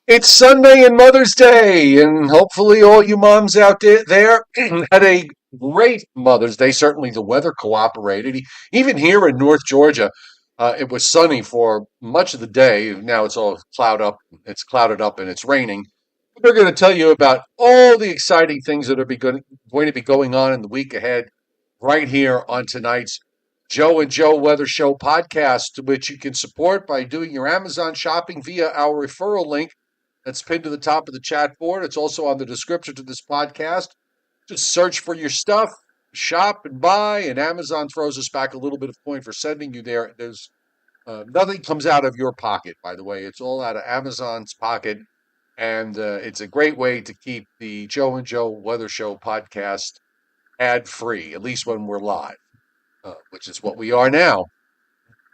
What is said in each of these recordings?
It's Sunday and Mother's Day, and hopefully all you moms out there had a great Mother's Day. Certainly the weather cooperated. Even here in North Georgia, it was sunny for much of the day. Now it's all it's clouded up and it's raining. We're going to tell you about all the exciting things that are going to be going on in the week ahead right here on tonight's Joe and Joe Weather Show podcast, which you can support by doing your Amazon shopping via our referral link that's pinned to the top of the chat board. It's also on the description to this podcast. Just search for your stuff, shop and buy, and Amazon throws us back a little bit of coin for sending you there. There's nothing comes out of your pocket, by the way. It's all out of Amazon's pocket, and it's a great way to keep the Joe and Joe Weather Show podcast ad free, at least when we're live, which is what we are now.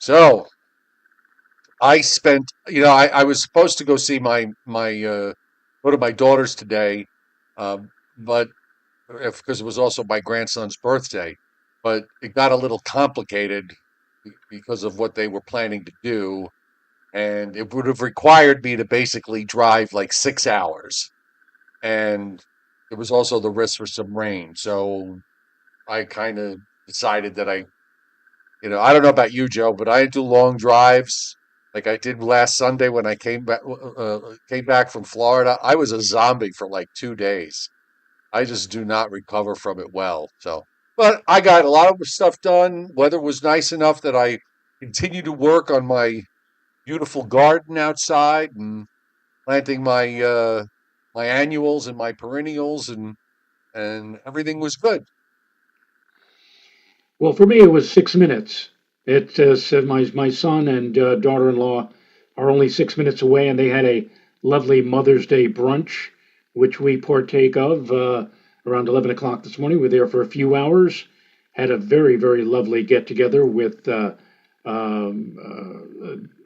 So I was supposed to go see go to my daughter's today, but because it was also my grandson's birthday, but it got a little complicated because of what they were planning to do, and it would have required me to basically drive like 6 hours, and there was also the risk for some rain. So I kind of decided that I don't know about you, Joe, but I do long drives like I did last Sunday when I came back from Florida. I was a zombie for like 2 days. I just do not recover from it well. So, but I got a lot of stuff done. Weather was nice enough that I continued to work on my beautiful garden outside and planting my annuals and my perennials, and everything was good. Well, for me, it was 6 minutes. It said my son and daughter-in-law are only 6 minutes away, and they had a lovely Mother's Day brunch, which we partake of around 11 o'clock this morning. We were there for a few hours, had a very, very lovely get-together with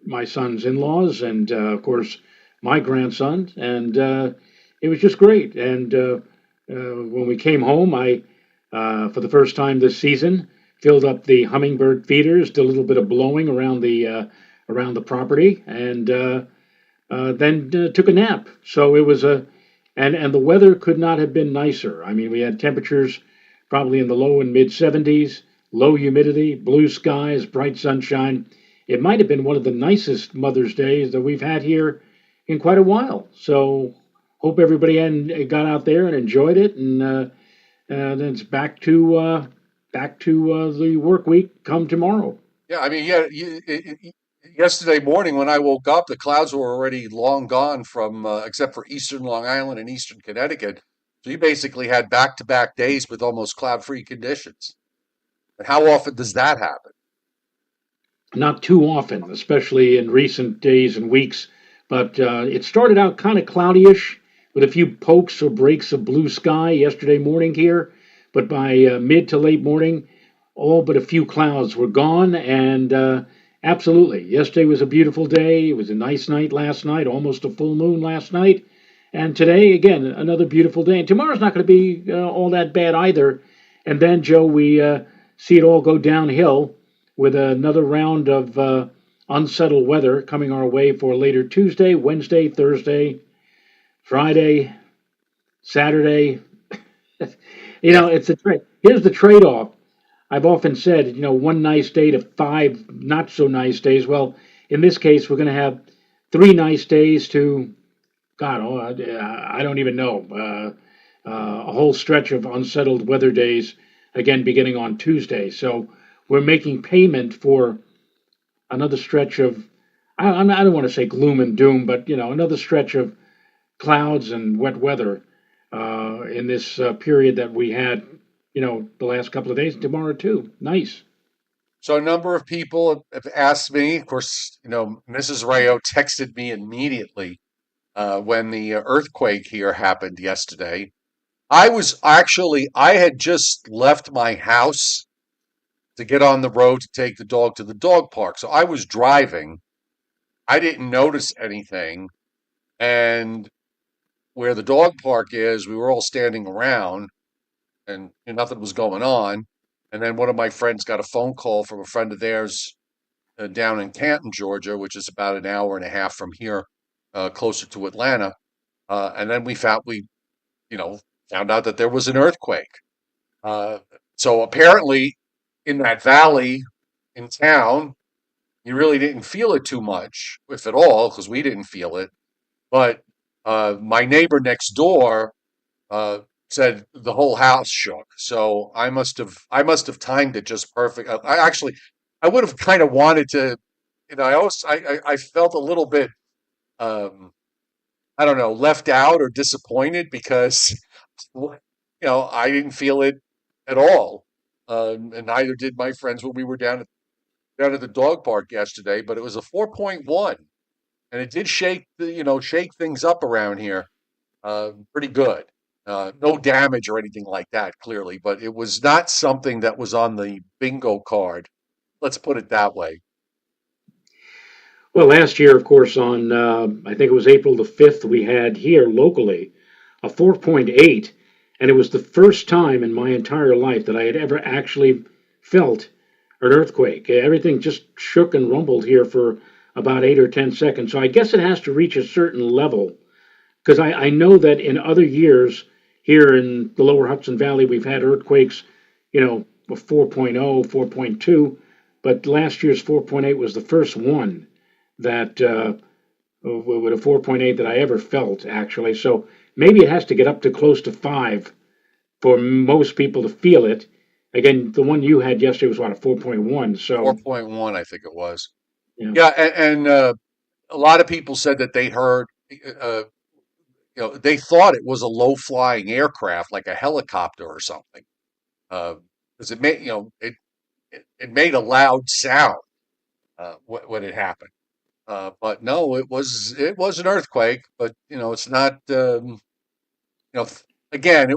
my son's in-laws and, of course, my grandson, and it was just great. And when we came home, for the first time this season, filled up the hummingbird feeders, did a little bit of blowing around the property, and then took a nap. So it was and the weather could not have been nicer. I mean, we had temperatures probably in the low and mid 70s, low humidity, blue skies, bright sunshine. It might have been one of the nicest Mother's Days that we've had here in quite a while. So hope everybody got out there and enjoyed it, and then it's back to the work week come tomorrow. Yeah, I mean, yeah. Yesterday morning when I woke up, the clouds were already long gone from, except for eastern Long Island and eastern Connecticut. So you basically had back-to-back days with almost cloud-free conditions. And how often does that happen? Not too often, especially in recent days and weeks, but it started out kind of cloudyish with a few pokes or breaks of blue sky yesterday morning here. But by mid to late morning, all but a few clouds were gone, and absolutely, yesterday was a beautiful day. It was a nice night last night, almost a full moon last night, and today again another beautiful day. And tomorrow's not going to be all that bad either. And then, Joe, we see it all go downhill with another round of unsettled weather coming our way for later Tuesday, Wednesday, Thursday, Friday, Saturday. Yeah. It's a trade. Here's the trade-off. I've often said, one nice day to five not so nice days. Well, in this case, we're going to have 3 nice days to, God, oh, I don't even know, a whole stretch of unsettled weather days, again, beginning on Tuesday. So we're making payment for another stretch of, I don't want to say gloom and doom, but, another stretch of clouds and wet weather in this period that we had, the last couple of days, and tomorrow too. Nice. So a number of people have asked me. Of course, Mrs. Rayo texted me immediately when the earthquake here happened yesterday. I had just left my house to get on the road to take the dog to the dog park. So I was driving. I didn't notice anything. And where the dog park is, we were all standing around and nothing was going on. And then one of my friends got a phone call from a friend of theirs down in Canton, Georgia, which is about an hour and a half from here. closer to Atlanta, and then we you know found out that there was an earthquake. Uh, so apparently, in that valley in town, you really didn't feel it too much, if at all, because we didn't feel it. But my neighbor next door uh, said the whole house shook. So I must have timed it just perfect. I would have kind of wanted to, I felt a little bit I don't know, left out or disappointed because I didn't feel it at all, and neither did my friends when we were down at the dog park yesterday. But it was a 4.1, and it did shake things up around here, pretty good. No damage or anything like that, clearly, but it was not something that was on the bingo card. Let's put it that way. Well, last year, of course, on I think it was April the 5th, we had here locally a 4.8, and it was the first time in my entire life that I had ever actually felt an earthquake. Everything just shook and rumbled here for about 8 or 10 seconds. So I guess it has to reach a certain level because I know that in other years here in the lower Hudson Valley, we've had earthquakes, a 4.0, 4.2, but last year's 4.8 was the first one that with a 4.8 that I ever felt actually. So maybe it has to get up to close to 5 for most people to feel it. Again, the one you had yesterday was what, a 4.1. So 4.1, I think it was. yeah. Yeah, and a lot of people said that they heard, uh, they thought it was a low flying aircraft, like a helicopter or something, because it made, it made a loud sound when it happened. But no, it was an earthquake, but it's not. Again,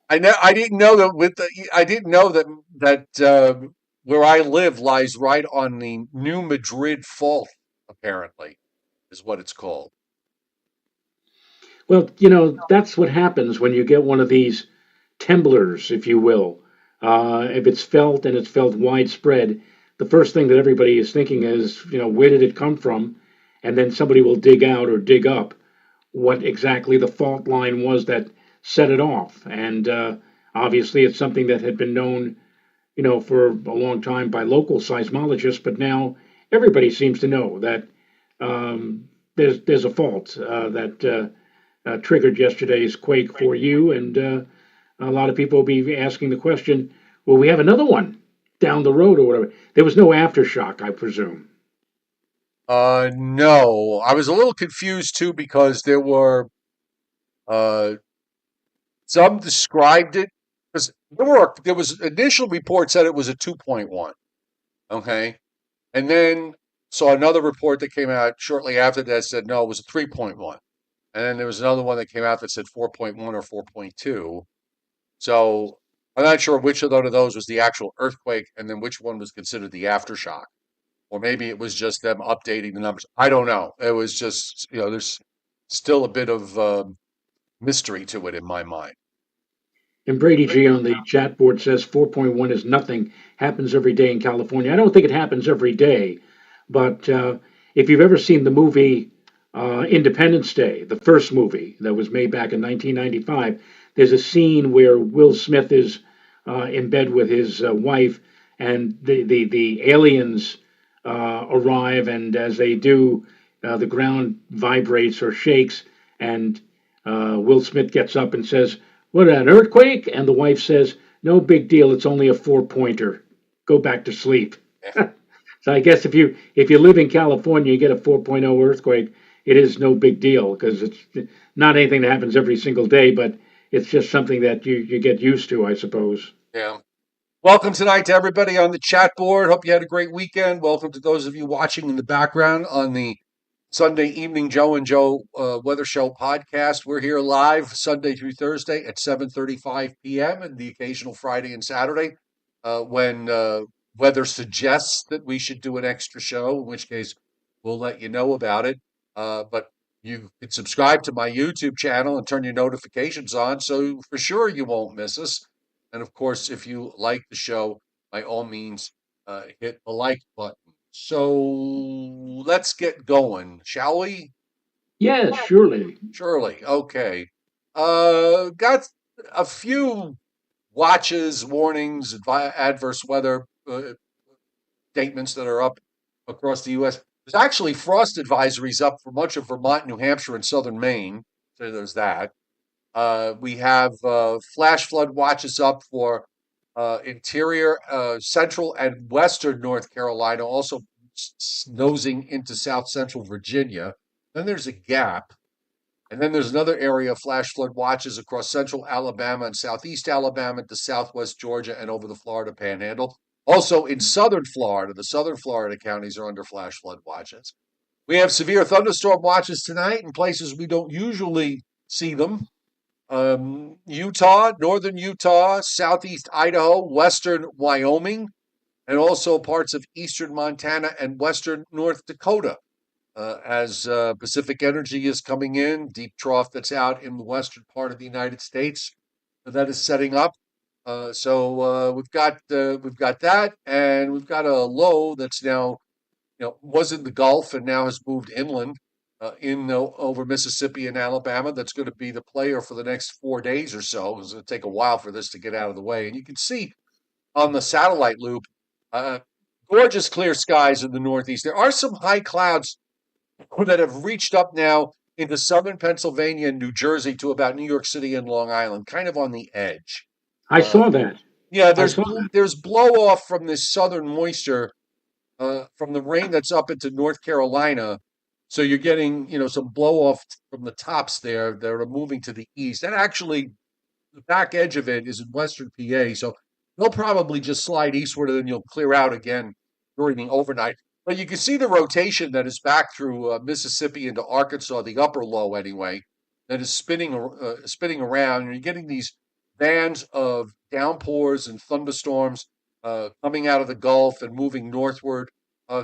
I didn't know that I didn't know that where I live lies right on the New Madrid Fault. Apparently, is what it's called. Well, that's what happens when you get one of these temblors, if you will. If it's felt and it's felt widespread, the first thing that everybody is thinking is, where did it come from? And then somebody will dig out or dig up what exactly the fault line was that set it off. And obviously, it's something that had been known, for a long time by local seismologists, but now everybody seems to know that there's a fault that triggered yesterday's quake for you, and a lot of people will be asking the question, will we have another one down the road or whatever? There was no aftershock, I presume. No, I was a little confused too because uh, some described it because there was initial report said it was a 2.1. Okay, and then saw another report that came out shortly after that said no, it was a 3.1. And then there was another one that came out that said 4.1 or 4.2. So I'm not sure which of those was the actual earthquake and then which one was considered the aftershock. Or maybe it was just them updating the numbers. I don't know. It was just, there's still a bit of mystery to it in my mind. And Brady G on the chat board says 4.1 is nothing, happens every day in California. I don't think it happens every day, but if you've ever seen the movie Independence Day, the first movie that was made back in 1995, there's a scene where Will Smith is in bed with his wife, and the aliens arrive, and as they do, the ground vibrates or shakes, and Will Smith gets up and says, "What, an earthquake?" And the wife says, "No big deal. It's only a 4 pointer. Go back to sleep." So I guess if you live in California, you get a 4.0 earthquake. It is no big deal because it's not anything that happens every single day, but it's just something that you get used to, I suppose. Yeah. Welcome tonight to everybody on the chat board. Hope you had a great weekend. Welcome to those of you watching in the background on the Sunday evening Joe and Joe Weather Show podcast. We're here live Sunday through Thursday at 7:35 p.m. and the occasional Friday and Saturday when weather suggests that we should do an extra show, in which case we'll let you know about it. But you can subscribe to my YouTube channel and turn your notifications on so for sure you won't miss us. And of course, if you like the show, by all means, hit the like button. So let's get going, shall we? Yes, surely. Surely. Okay. Got a few watches, warnings, adverse weather statements that are up across the U.S. There's actually frost advisories up for much of Vermont, New Hampshire, and southern Maine. So there's that. We have flash flood watches up for interior, central, and western North Carolina, also nosing into south central Virginia. Then there's a gap. And then there's another area of flash flood watches across central Alabama and southeast Alabama to southwest Georgia and over the Florida Panhandle. Also in southern Florida, the southern Florida counties are under flash flood watches. We have severe thunderstorm watches tonight in places we don't usually see them. Utah, northern Utah, southeast Idaho, western Wyoming, and also parts of eastern Montana and western North Dakota. As Pacific Energy is coming in, deep trough that's out in the western part of the United States that is setting up. We've got that, and we've got a low that's now was in the Gulf and now has moved inland in over Mississippi and Alabama. That's going to be the player for the next 4 days or so. It's going to take a while for this to get out of the way, and you can see on the satellite loop, uh, gorgeous clear skies in the Northeast. There are some high clouds that have reached up now into southern Pennsylvania and New Jersey to about New York City and Long Island, kind of on the edge. I Uh, saw that. yeah, I there's saw that. there's blow off from this southern moisture from the rain that's up into North Carolina. So you're getting, some blow off from the tops there that are moving to the east. And actually, the back edge of it is in western PA. So they'll probably just slide eastward and then you'll clear out again during the overnight. But you can see the rotation that is back through Mississippi into Arkansas, the upper low anyway, that is spinning around. And you're getting these bands of downpours and thunderstorms coming out of the Gulf and moving northward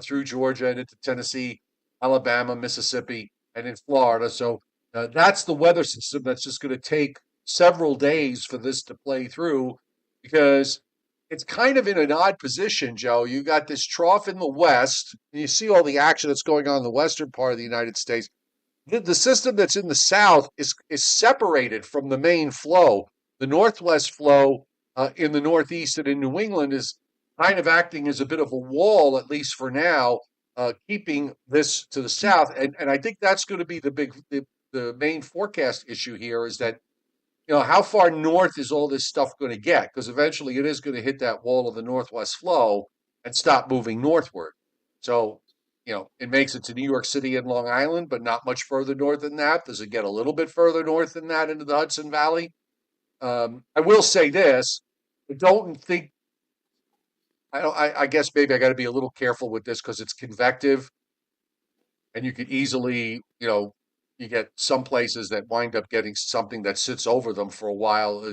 through Georgia and into Tennessee, Alabama, Mississippi, and in Florida. So that's the weather system that's just going to take several days for this to play through because it's kind of in an odd position, Joe. You got this trough in the west, and you see all the action that's going on in the western part of the United States. The system that's in the south is separated from the main flow. The northwest flow in the northeast and in New England is kind of acting as a bit of a wall, at least for now, keeping this to the south. And I think that's going to be the main forecast issue here is that how far north is all this stuff going to get? Because eventually it is going to hit that wall of the northwest flow and stop moving northward. So, it makes it to New York City and Long Island, but not much further north than that. Does it get a little bit further north than that into the Hudson Valley? I will say this: I don't think I guess maybe I got to be a little careful with this because it's convective, and you could easily, you get some places that wind up getting something that sits over them for a while,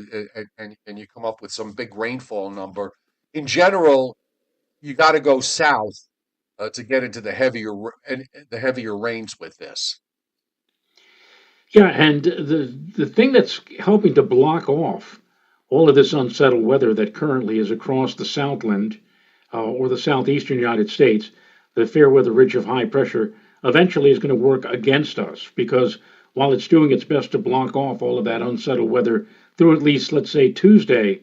and you come up with some big rainfall number. In general, you got to go south to get into the heavier rains with this. Yeah, and the thing that's helping to block off all of this unsettled weather that currently is across the Southland or the southeastern United States, the fair weather ridge of high pressure eventually is going to work against us because while it's doing its best to block off all of that unsettled weather through at least, let's say, Tuesday,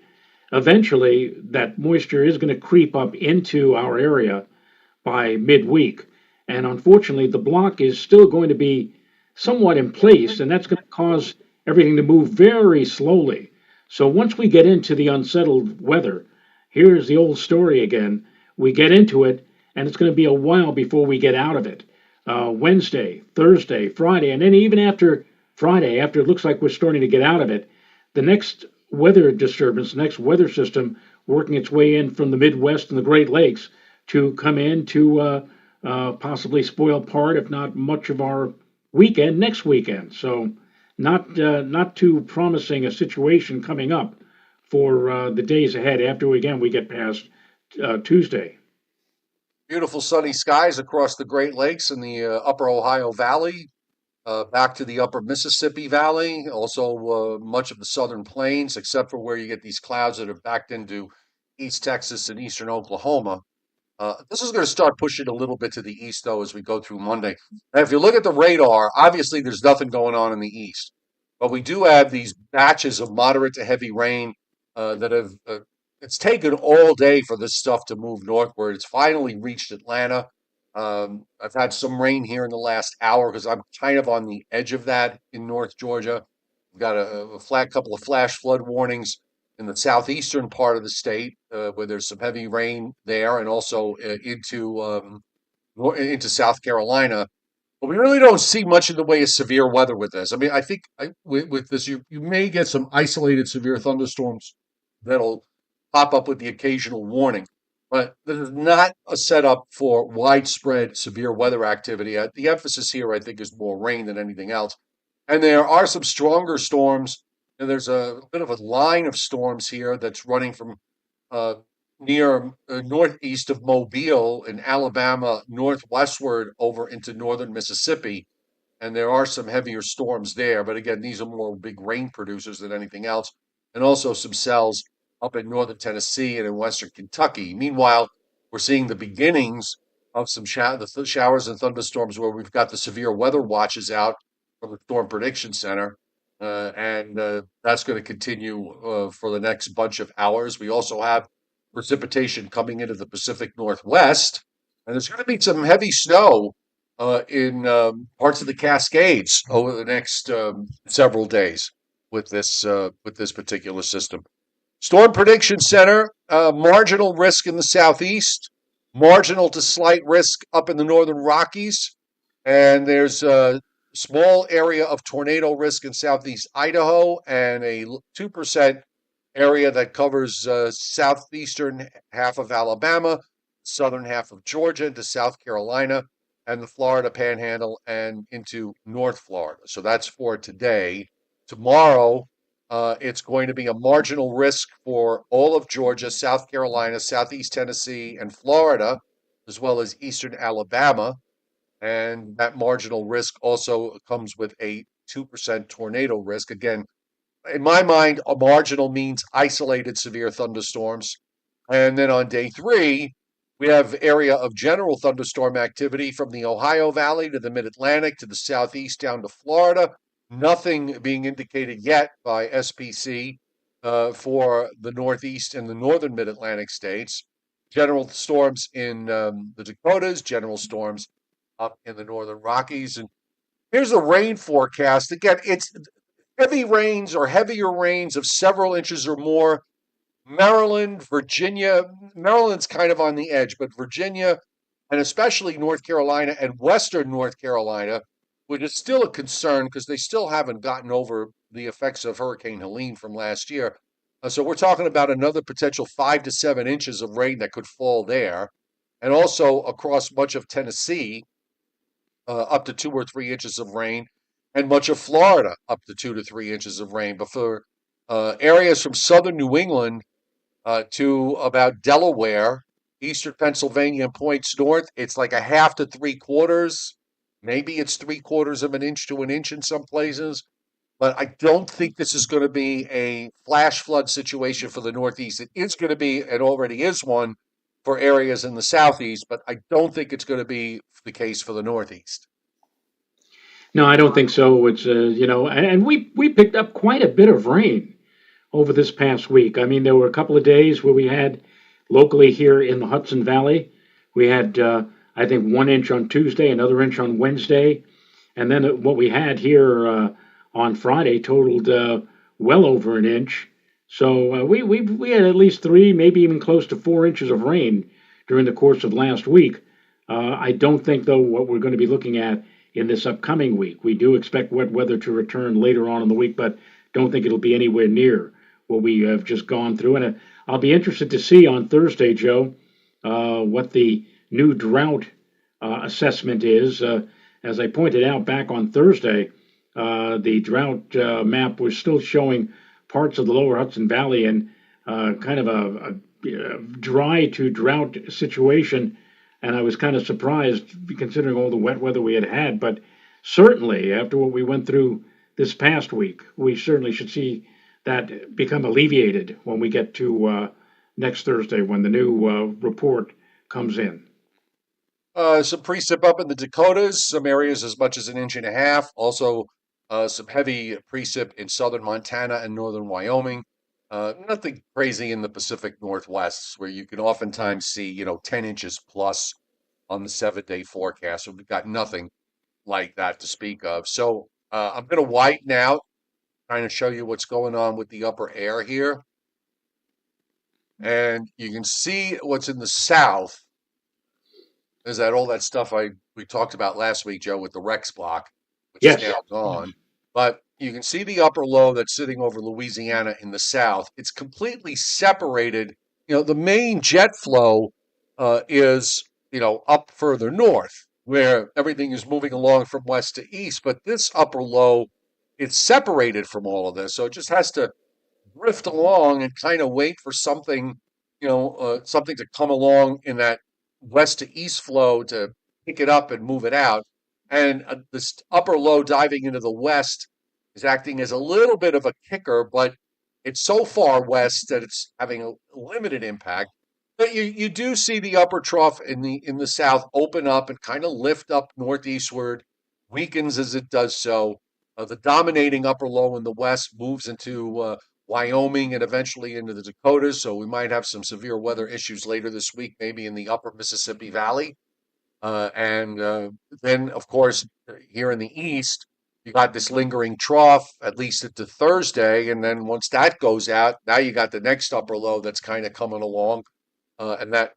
eventually that moisture is going to creep up into our area by midweek. And unfortunately, the block is still going to be somewhat in place, and that's going to cause everything to move very slowly. So once we get into the unsettled weather, here's the old story again. We get into it, and it's going to be a while before we get out of it. Wednesday, Thursday, Friday, and then even after Friday, after it looks like we're starting to get out of it, the next weather disturbance, the next weather system working its way in from the Midwest and the Great Lakes to come in to possibly spoil part, if not much of our weekend next weekend. So not too promising a situation coming up for the days ahead after we get past Tuesday. Beautiful sunny skies across the Great Lakes and the upper Ohio Valley, back to the upper Mississippi Valley, also much of the southern plains, except for where you get these clouds that are backed into East Texas and eastern Oklahoma. This is going to start pushing a little bit to the east, though, as we go through Monday. Now, if you look at the radar, obviously there's nothing going on in the east, but we do have these batches of moderate to heavy rain that have. It's taken all day for this stuff to move northward. It's finally reached Atlanta. I've had some rain here in the last hour because I'm kind of on the edge of that in North Georgia. We've got a flat couple of flash flood warnings in the southeastern part of the state, where there's some heavy rain there, and also into South Carolina. But we really don't see much in the way of severe weather with this. I mean, I think with this, you may get some isolated severe thunderstorms that'll pop up with the occasional warning, but this is not a setup for widespread severe weather activity. The emphasis here, I think, is more rain than anything else. And there are some stronger storms, and there's a bit of a line of storms here that's running from uh, near northeast of Mobile in Alabama, northwestward over into northern Mississippi. And there are some heavier storms there. But again, these are more big rain producers than anything else. And also some cells up in northern Tennessee and in western Kentucky. Meanwhile, we're seeing the beginnings of some showers and thunderstorms where we've got the severe weather watches out from the Storm Prediction Center. And that's going to continue for the next bunch of hours. We also have precipitation coming into the Pacific Northwest, and there's going to be some heavy snow in parts of the Cascades over the next several days with this particular system. Storm Prediction Center, marginal risk in the southeast, marginal to slight risk up in the northern Rockies, and there's a small area of tornado risk in southeast Idaho, and a 2% area that covers southeastern half of Alabama, southern half of Georgia into South Carolina, and the Florida Panhandle and into North Florida. So that's for today. Tomorrow, it's going to be a marginal risk for all of Georgia, South Carolina, Southeast Tennessee, and Florida, as well as eastern Alabama. And that marginal risk also comes with a 2% tornado risk. Again, in my mind, a marginal means isolated severe thunderstorms. And then on day 3, we have area of general thunderstorm activity from the Ohio Valley to the Mid-Atlantic to the southeast down to Florida. Nothing being indicated yet by SPC for the Northeast and the northern Mid-Atlantic states. General storms in the Dakotas, general storms up in the northern Rockies. And here's the rain forecast. Again, it's heavy rains or heavier rains of several inches or more. Maryland, Virginia, Maryland's kind of on the edge, but Virginia and especially North Carolina and Western North Carolina, which is still a concern because they still haven't gotten over the effects of Hurricane Helene from last year. So we're talking about another potential 5 to 7 inches of rain that could fall there. And also across much of Tennessee, up to 2 or 3 inches of rain, and much of Florida, up to 2 to 3 inches of rain. But for areas from southern New England to about Delaware, eastern Pennsylvania, and points north, it's like a half to 3/4. Maybe it's 3/4 of an inch to an inch in some places. But I don't think this is going to be a flash flood situation for the Northeast. It is going to be, it already is one, for areas in the Southeast, but I don't think it's going to be the case for the Northeast. No, I don't think so. It's and we picked up quite a bit of rain over this past week. I mean, there were a couple of days where we had locally here in the Hudson Valley, we had I think 1 inch on Tuesday, another inch on Wednesday, and then what we had here on Friday totaled well over an inch. So we had at least 3, maybe even close to 4 inches of rain during the course of last week. I don't think, though, what we're going to be looking at in this upcoming week. We do expect wet weather to return later on in the week, but don't think it'll be anywhere near what we have just gone through. And I'll be interested to see on Thursday, Joe, what the new drought assessment is. As I pointed out back on Thursday, the drought map was still showing parts of the lower Hudson Valley and kind of a dry to drought situation. And I was kind of surprised considering all the wet weather we had. But certainly, after what we went through this past week, we certainly should see that become alleviated when we get to next Thursday when the new report comes in. Some precip up in the Dakotas, some areas as much as an inch and a half. Also, some heavy precip in southern Montana and northern Wyoming. Nothing crazy in the Pacific Northwest, where you can oftentimes see, 10 inches plus on the 7-day forecast. So we've got nothing like that to speak of. So I'm going to widen out, trying to show you what's going on with the upper air here. And you can see what's in the south is that all that stuff we talked about last week, Joe, with the Rex block, which is Yes. now gone. But you can see the upper low that's sitting over Louisiana in the south. It's completely separated. The main jet flow is, up further north, where everything is moving along from west to east. But this upper low, it's separated from all of this. So it just has to drift along and kind of wait for something, something to come along in that west to east flow to pick it up and move it out. And this upper low diving into the west is acting as a little bit of a kicker, but it's so far west that it's having a limited impact. But you do see the upper trough in the south open up and kind of lift up northeastward, weakens as it does so. The dominating upper low in the west moves into Wyoming and eventually into the Dakotas. So we might have some severe weather issues later this week, maybe in the upper Mississippi Valley. And then, of course, here in the east, you got this lingering trough, at least into Thursday. And then once that goes out, now you got the next upper low that's kind of coming along. And that,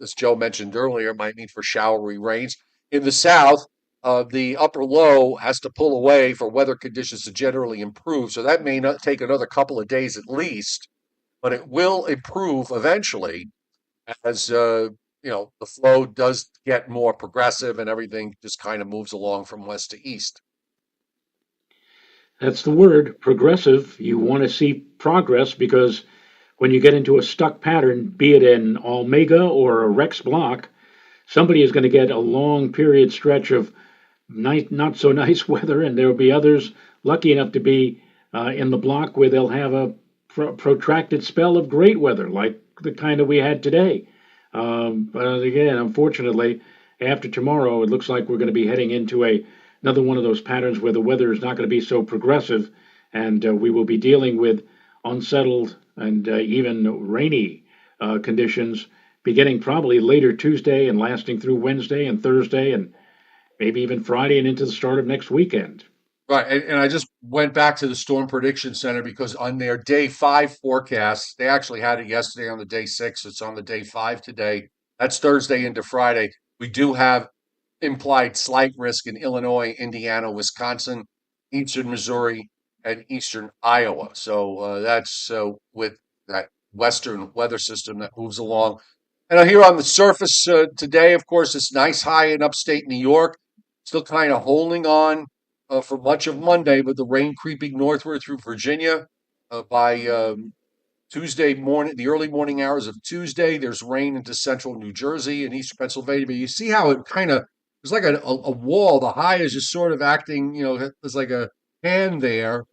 as Joe mentioned earlier, might mean for showery rains. In the south, the upper low has to pull away for weather conditions to generally improve. So that may not take another couple of days at least, but it will improve eventually as the flow does get more progressive and everything just kind of moves along from west to east. That's the word, progressive. You want to see progress because when you get into a stuck pattern, be it an Omega or a Rex block, somebody is going to get a long period stretch of nice, not so nice weather, and there will be others lucky enough to be in the block where they'll have a protracted spell of great weather, like the kind that we had today. But again, unfortunately, after tomorrow, it looks like we're going to be heading into another one of those patterns where the weather is not going to be so progressive, and we will be dealing with unsettled and even rainy conditions beginning probably later Tuesday and lasting through Wednesday and Thursday and maybe even Friday and into the start of next weekend. Right. And I just went back to the Storm Prediction Center because on their day 5 forecast, they actually had it yesterday on the day 6. It's on the day 5 today. That's Thursday into Friday. We do have implied slight risk in Illinois, Indiana, Wisconsin, eastern Missouri, and eastern Iowa. So that's with that western weather system that moves along. And here on the surface today, of course, this nice high in upstate New York, still kind of holding on for much of Monday, but the rain creeping northward through Virginia by Tuesday morning, the early morning hours of Tuesday. There's rain into central New Jersey and eastern Pennsylvania. But you see how it kind of it's like a wall. The high is just sort of acting, there's like a hand there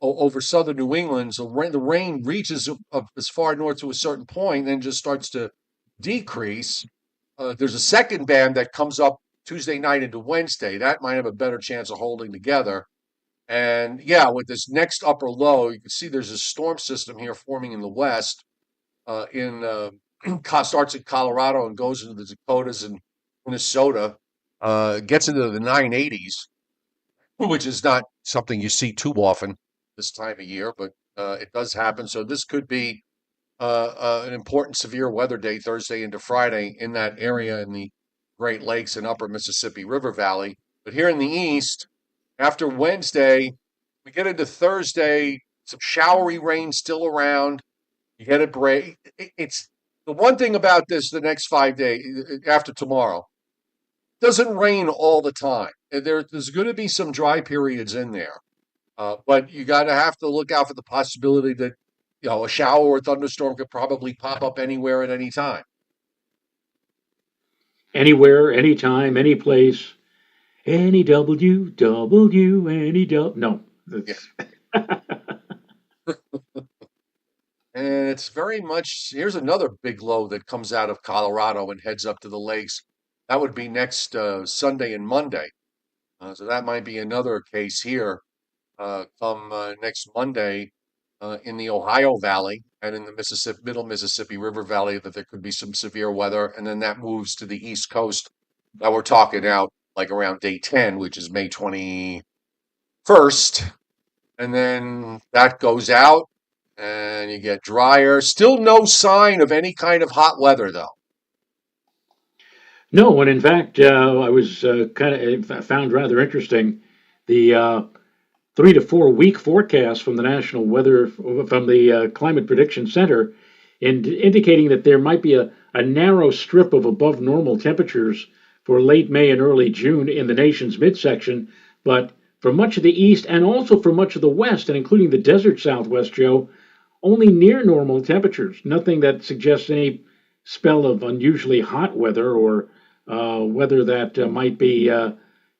over southern New England. So the rain reaches up as far north to a certain point, then just starts to decrease. There's a second band that comes up Tuesday night into Wednesday. That might have a better chance of holding together. And yeah, with this next upper low, you can see there's a storm system here forming in the west. Starts in Colorado and goes into the Dakotas and Minnesota. Gets into the 980s, which is not something you see too often this time of year, but it does happen. So this could be an important severe weather day Thursday into Friday in that area in the Great Lakes and upper Mississippi River Valley. But here in the east, after Wednesday, we get into Thursday, some showery rain still around. You get a break. It's the one thing about this the next 5 days after tomorrow. It doesn't rain all the time. There's going to be some dry periods in there. But you got to have to look out for the possibility that a shower or a thunderstorm could probably pop up anywhere at any time. Anywhere, anytime, any place, any W, any W. No. Yeah. And it's very much here's another big low that comes out of Colorado and heads up to the lakes. That would be next Sunday and Monday. So that might be another case here come next Monday in the Ohio Valley and in the Mississippi, Middle Mississippi River Valley that there could be some severe weather, and then that moves to the East Coast. Now we're talking out like around day 10, which is May 21st, and then that goes out and you get drier. Still no sign of any kind of hot weather though. No, and in fact, I was kind of found rather interesting the 3 to 4 week forecast from the National Weather from the Climate Prediction Center, indicating that there might be a narrow strip of above normal temperatures for late May and early June in the nation's midsection, but for much of the east and also for much of the west, and including the desert southwest, Joe, only near normal temperatures. Nothing that suggests any spell of unusually hot weather or weather that might be,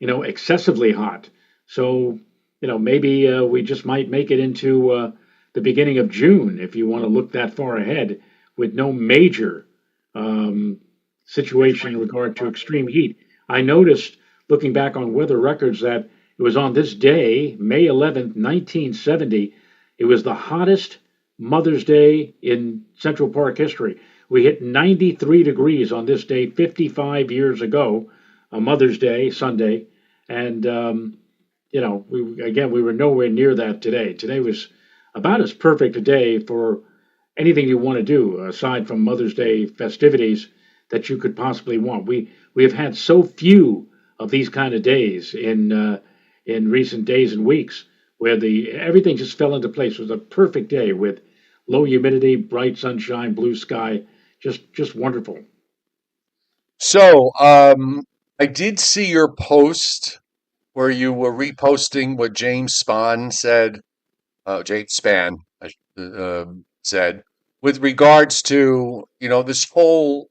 excessively hot. So, maybe we just might make it into the beginning of June if you want to look that far ahead with no major um, situation in regard to extreme heat. I noticed looking back on weather records that it was on this day, May 11th, 1970, it was the hottest Mother's Day in Central Park history. We hit 93 degrees on this day 55 years ago, a Mother's Day, Sunday. And, we were nowhere near that today. Today was about as perfect a day for anything you want to do aside from Mother's Day festivities that you could possibly want. We have had so few of these kind of days in recent days and weeks where the everything just fell into place. It was a perfect day with low humidity, bright sunshine, blue sky, just wonderful. So I did see your post where you were reposting what James Spahn said, James Spann said, with regards to, this whole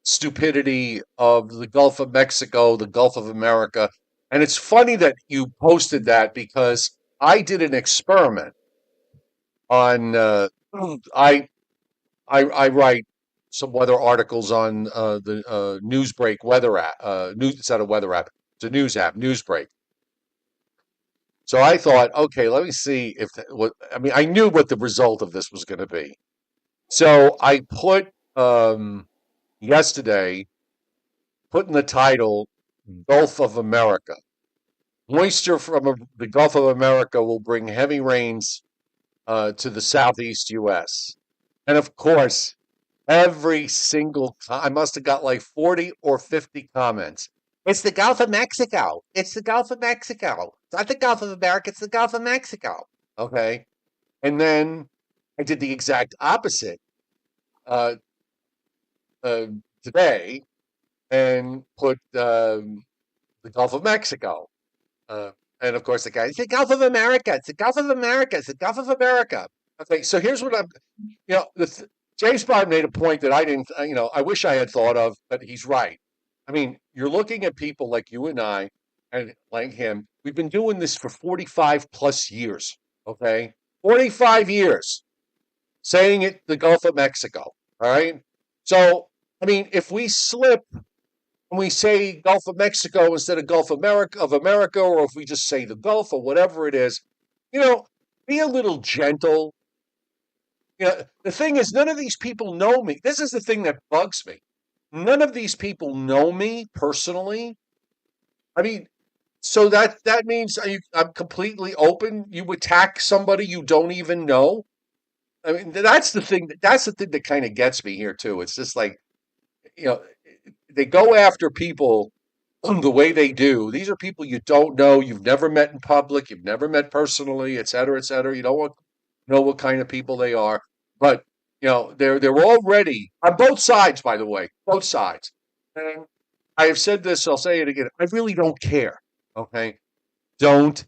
stupidity of the Gulf of Mexico, the Gulf of America. And it's funny that you posted that because I did an experiment on, I, I write some weather articles on the Newsbreak weather app, it's not a weather app, it's a news app, Newsbreak. So I thought, okay, let me see if what I mean. I knew what the result of this was going to be. So I put yesterday, put in the title Gulf of America. Moisture from the Gulf of America will bring heavy rains to the southeast U.S. And of course, every single I must have got like 40 or 50 comments. It's the Gulf of Mexico. It's the Gulf of Mexico. It's not the Gulf of America. It's the Gulf of Mexico. Okay. And then I did the exact opposite uh, uh, today and put the Gulf of Mexico. Uh, and of course, the guy, it's the Gulf of America. It's the Gulf of America. It's the Gulf of America. Okay. So here's what I'm, James Bond made a point that I didn't, I wish I had thought of, but he's right. I mean, you're looking at people like you and I, and like him. We've been doing this for 45 plus years. Okay, 45 years saying it, the Gulf of Mexico. All right. So, I mean, if we slip and we say Gulf of Mexico instead of Gulf America, or if we just say the Gulf or whatever it is, you know, be a little gentle. The thing is, none of these people know me. This is the thing that bugs me. None of these people know me personally. I mean, so that means I'm completely open. You attack somebody you don't even know. I mean, that's the thing. That's the thing that kind of gets me here too. It's just like, you know, they go after people the way they do. These are people you don't know, you've never met in public, you've never met personally, et cetera, et cetera. You don't know what kind of people they are, but they're already on both sides. By the way, both sides. And I have said this. I'll say it again. I really don't care. Okay, don't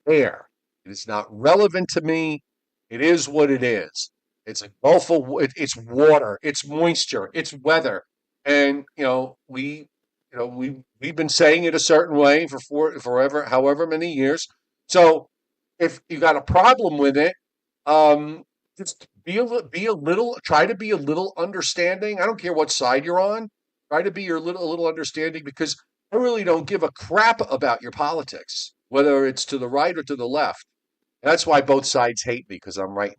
care. It is not relevant to me. It is what it is. It's a gulf of it's water, it's moisture, it's weather, and we've been saying it a certain way for forever, however many years. So if you got a problem with it, um, just try to be a little understanding. I don't care what side you're on. Try to be a little understanding because I really don't give a crap about your politics, whether it's to the right or to the left. That's why both sides hate me because I'm right.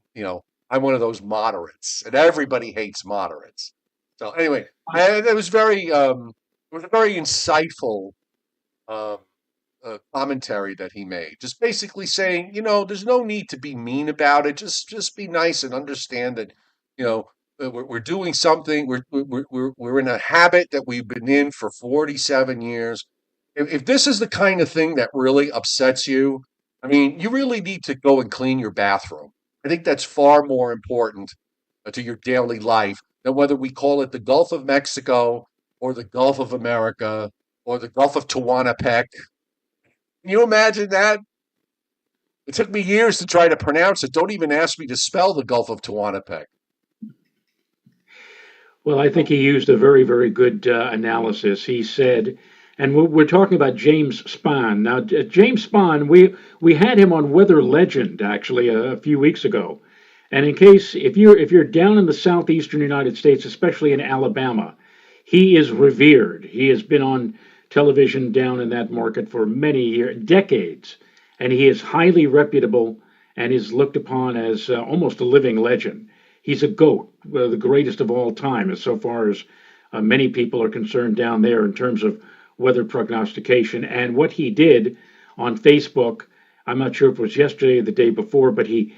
I'm one of those moderates, and everybody hates moderates. So anyway, it was a very insightful um, commentary that he made, just basically saying, there's no need to be mean about it. Just be nice and understand that, you know, we're doing something. We're in a habit that we've been in for 47 years. If this is the kind of thing that really upsets you, I mean, you really need to go and clean your bathroom. I think that's far more important to your daily life than whether we call it the Gulf of Mexico or the Gulf of America or the Gulf of Tehuantepec. Can you imagine that? It took me years to try to pronounce it. Don't even ask me to spell the Gulf of Tehuantepec. Well, I think he used a very, very good analysis. He said, and we're talking about James Spahn. Now, James Spahn, we had him on Weather Legend actually a few weeks ago. And in case if you're down in the southeastern United States, especially in Alabama, he is revered. He has been on television down in that market for many years, decades, and he is highly reputable and is looked upon as almost a living legend. He's a goat, the greatest of all time, as so far as many people are concerned down there in terms of weather prognostication. And what he did on Facebook, I'm not sure if it was yesterday or the day before, but he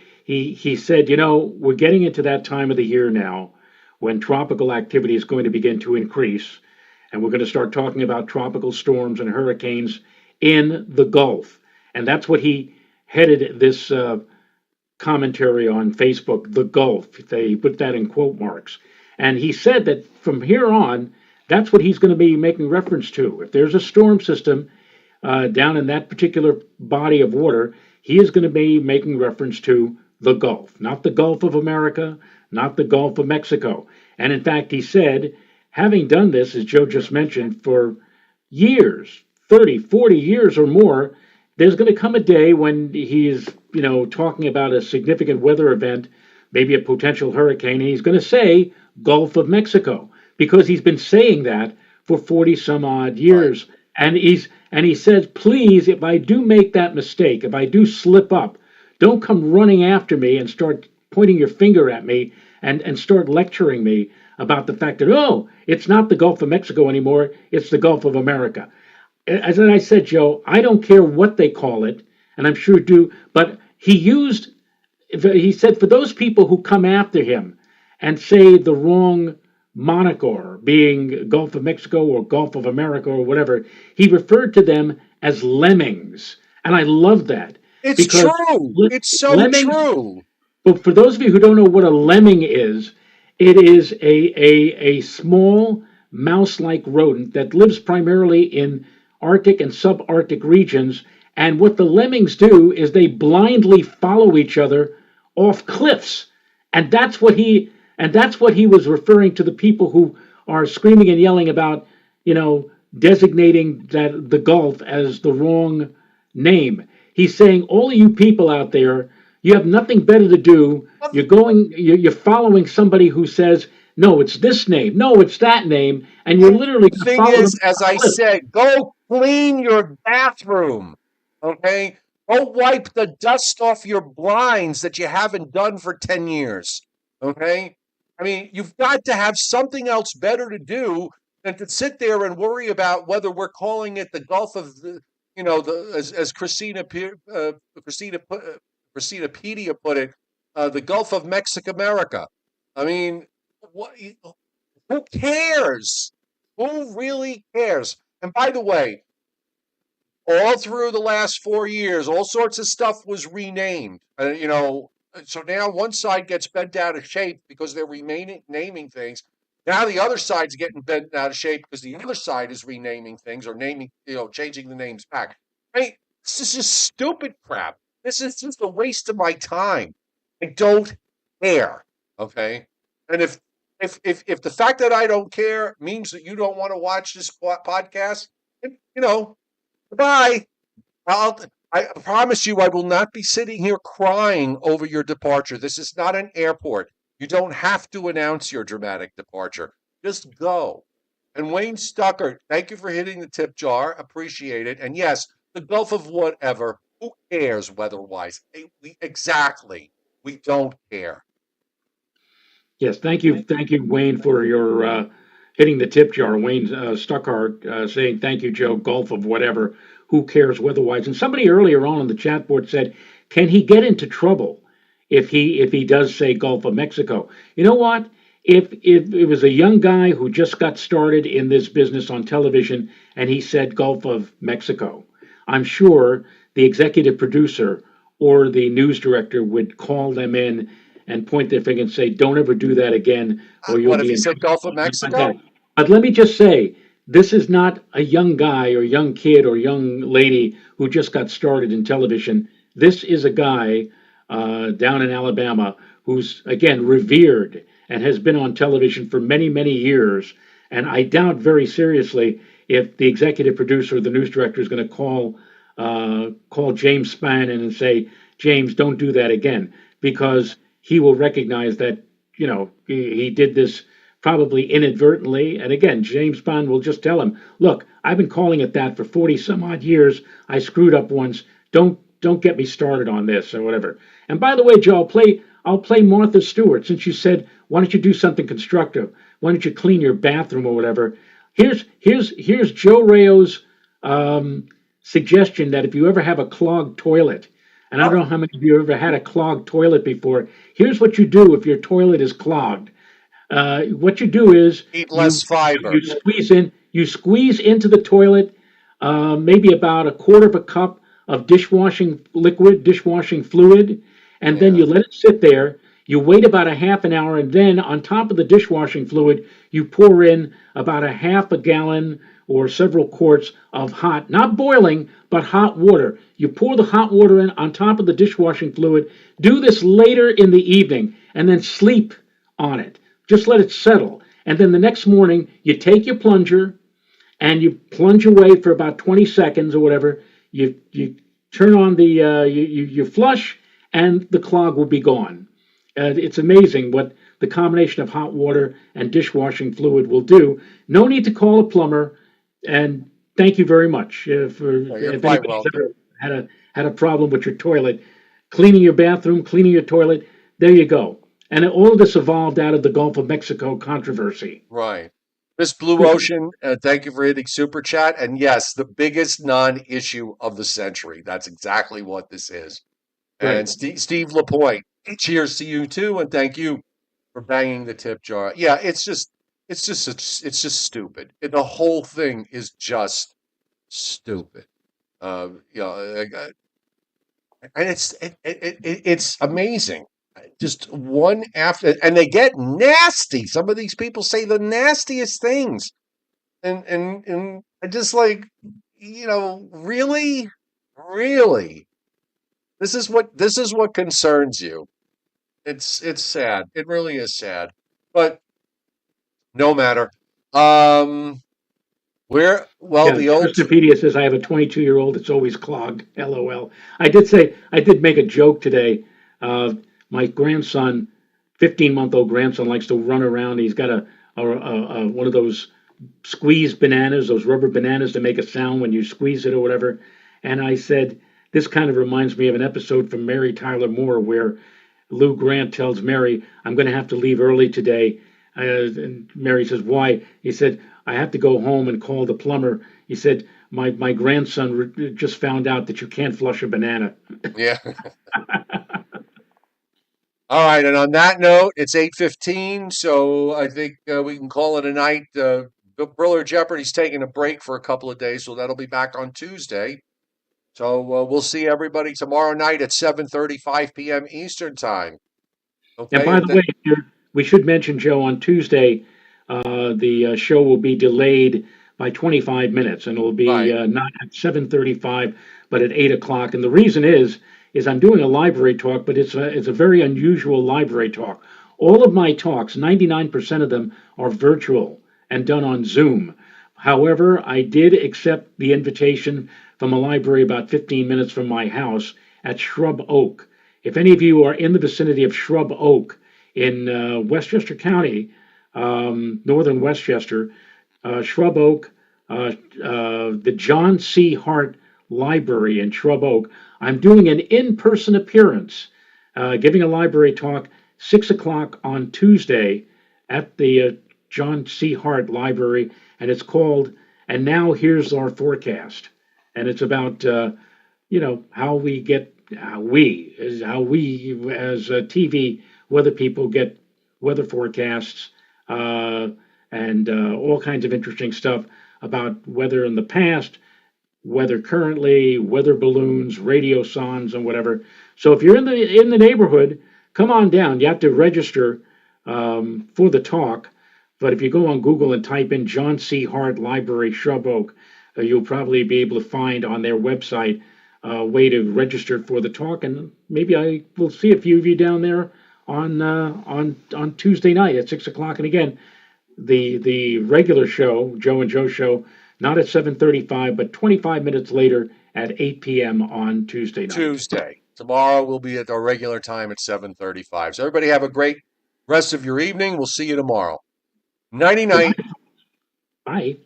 said, we're getting into that time of the year now when tropical activity is going to begin to increase, and we're going to start talking about tropical storms and hurricanes in the Gulf. And that's what he headed this commentary on Facebook, the Gulf. They put that in quote marks. And he said that from here on, that's what he's going to be making reference to. If there's a storm system down in that particular body of water, he is going to be making reference to the Gulf, not the Gulf of America, not the Gulf of Mexico. And in fact, he said, having done this, as Joe just mentioned, for years, 30, 40 years or more, there's going to come a day when he is, talking about a significant weather event, maybe a potential hurricane, and he's going to say Gulf of Mexico because he's been saying that for 40 some odd Right. years. And he says, please, if I do make that mistake, if I do slip up, don't come running after me and start pointing your finger at me and start lecturing me about the fact that, oh, it's not the Gulf of Mexico anymore, it's the Gulf of America. As I said, Joe, I don't care what they call it, and I'm sure do, but he said for those people who come after him and say the wrong moniker, being Gulf of Mexico or Gulf of America or whatever, he referred to them as lemmings. And I love that It's because true. It's so lemmings, true. but for those of you who don't know what a lemming is, it is a small mouse-like rodent that lives primarily in Arctic and subarctic regions. And what the lemmings do is they blindly follow each other off cliffs. And that's what he was referring to the people who are screaming and yelling about, designating that the Gulf as the wrong name. He's saying, all of you people out there, you have nothing better to do. You're following somebody who says, no, it's this name, no, it's that name, and you're And literally the going to thing follow them is, as off a I cliff. said, go clean your bathroom. Okay? Go wipe the dust off your blinds that you haven't done for 10 years. Okay? I mean, you've got to have something else better to do than to sit there and worry about whether we're calling it the Gulf of the, as Christina put it, the Gulf of Mexico America. I mean, what? Who cares? Who really cares? And by the way, all through the last 4 years, all sorts of stuff was renamed. So now one side gets bent out of shape because they're remaining naming things. Now the other side's getting bent out of shape because the other side is renaming things or changing the names back. Right? This is just stupid crap. This is just a waste of my time. I don't care. Okay. And if the fact that I don't care means that you don't want to watch this podcast, you know, goodbye. I'll I promise you, I will not be sitting here crying over your departure. This is not an airport. You don't have to announce your dramatic departure. Just go. And Wayne Stucker, thank you for hitting the tip jar. Appreciate it. And yes, the Gulf of whatever. Who cares weather-wise? Exactly. We don't care. Yes, thank you, Wayne, for your hitting the tip jar. Wayne Stuckhart saying thank you, Joe. Gulf of whatever. Who cares weather-wise? And somebody earlier on the chat board said, can he get into trouble if he does say Gulf of Mexico? You know what? If it was a young guy who just got started in this business on television and he said Gulf of Mexico, I'm sure the executive producer or the news director would call them in and point their finger and say, "Don't ever do that again, or you'll What if be he in said trouble." Gulf of Something like that. Mexico? But let me just say, this is not a young guy or young kid or young lady who just got started in television. This is a guy down in Alabama who's again revered and has been on television for many, many years. And I doubt very seriously if the executive producer or the news director is going to call James Spann in and say, James, don't do that again, because he will recognize that he did this probably inadvertently. And again, James Bond will just tell him, "Look, I've been calling it that for 40 some odd years. I screwed up once. Don't get me started on this or whatever." And by the way, Joe, I'll play Martha Stewart, since you said, "Why don't you do something constructive? Why don't you clean your bathroom or whatever?" Here's Joe Rayo's suggestion that if you ever have a clogged toilet, and I don't know how many of you ever had a clogged toilet before, here's what you do if your toilet is clogged. What you do is Eat you less fiber. you squeeze into the toilet maybe about a quarter of a cup of dishwashing fluid, and then Yeah. you let it sit there. You wait about a half an hour, and then on top of the dishwashing fluid, you pour in about a half a gallon or several quarts of hot, not boiling, but hot water. You pour the hot water in on top of the dishwashing fluid. Do this later in the evening, and then sleep on it. Just let it settle. And then the next morning, you take your plunger and you plunge away for about 20 seconds or whatever. You turn on you flush, and the clog will be gone. It's amazing what the combination of hot water and dishwashing fluid will do. No need to call a plumber. And thank you very much for You're if quite anybody's welcome. ever had a problem with your toilet, cleaning your bathroom, cleaning your toilet. There you go. And all of this evolved out of the Gulf of Mexico controversy. Right. Miss Blue Ocean, thank you for hitting super chat. And yes, the biggest non-issue of the century. That's exactly what this is. And Right. Steve Lapointe, cheers to you too, and thank you for banging the tip jar. Yeah, it's just stupid. The whole thing is just stupid. You know, and it's amazing. Just one after, and they get nasty. Some of these people say the nastiest things, and I just like, really, really. This is what concerns you. It's sad. It really is sad. But no matter. Where well Yeah, the old Christopedia says I have a 22-year-old that's always clogged. LOL. I did make a joke today. Uh, my grandson, 15-month-old grandson, likes to run around. He's got one of those squeeze bananas, those rubber bananas that make a sound when you squeeze it or whatever. And I said, this kind of reminds me of an episode from Mary Tyler Moore where Lou Grant tells Mary, "I'm going to have to leave early today." And Mary says, "Why?" He said, "I have to go home and call the plumber." He said, My grandson just found out that you can't flush a banana." yeah. All right, and on that note, it's 8:15, so I think we can call it a night. Briller Jeopardy's taking a break for a couple of days, so that'll be back on Tuesday. So we'll see everybody tomorrow night at 7:35 p.m. Eastern time. And Okay, by the way, we should mention, Joe, on Tuesday, the show will be delayed by 25 minutes, and it'll be right. not at 7:35, but at 8 o'clock. And the reason is I'm doing a library talk, but it's a very unusual library talk. All of my talks, 99% of them, are virtual and done on Zoom. However, I did accept the invitation from a library about 15 minutes from my house at Shrub Oak. If any of you are in the vicinity of Shrub Oak in Westchester County, northern Westchester, Shrub Oak, the John C. Hart Library in Shrub Oak, I'm doing an in person appearance, giving a library talk 6 o'clock on Tuesday at the John C. Hart Library, and it's called "And Now Here's Our Forecast," and it's about how we get how we as TV weather people get weather forecasts and all kinds of interesting stuff about weather in the past, weather currently, weather balloons, radio sondes, and whatever. So if you're in the neighborhood, come on down. You have to register for the talk. But if you go on Google and type in John C. Hart Library, Shrub Oak, you'll probably be able to find on their website a way to register for the talk, and maybe I will see a few of you down there on Tuesday night at 6 o'clock. And again, the regular show, Joe and Joe show, not at 7:35, but 25 minutes later at 8 p.m. on Tuesday night. Tuesday. Tomorrow we'll be at our regular time at 7:35. So everybody have a great rest of your evening. We'll see you tomorrow. Nighty night. Bye.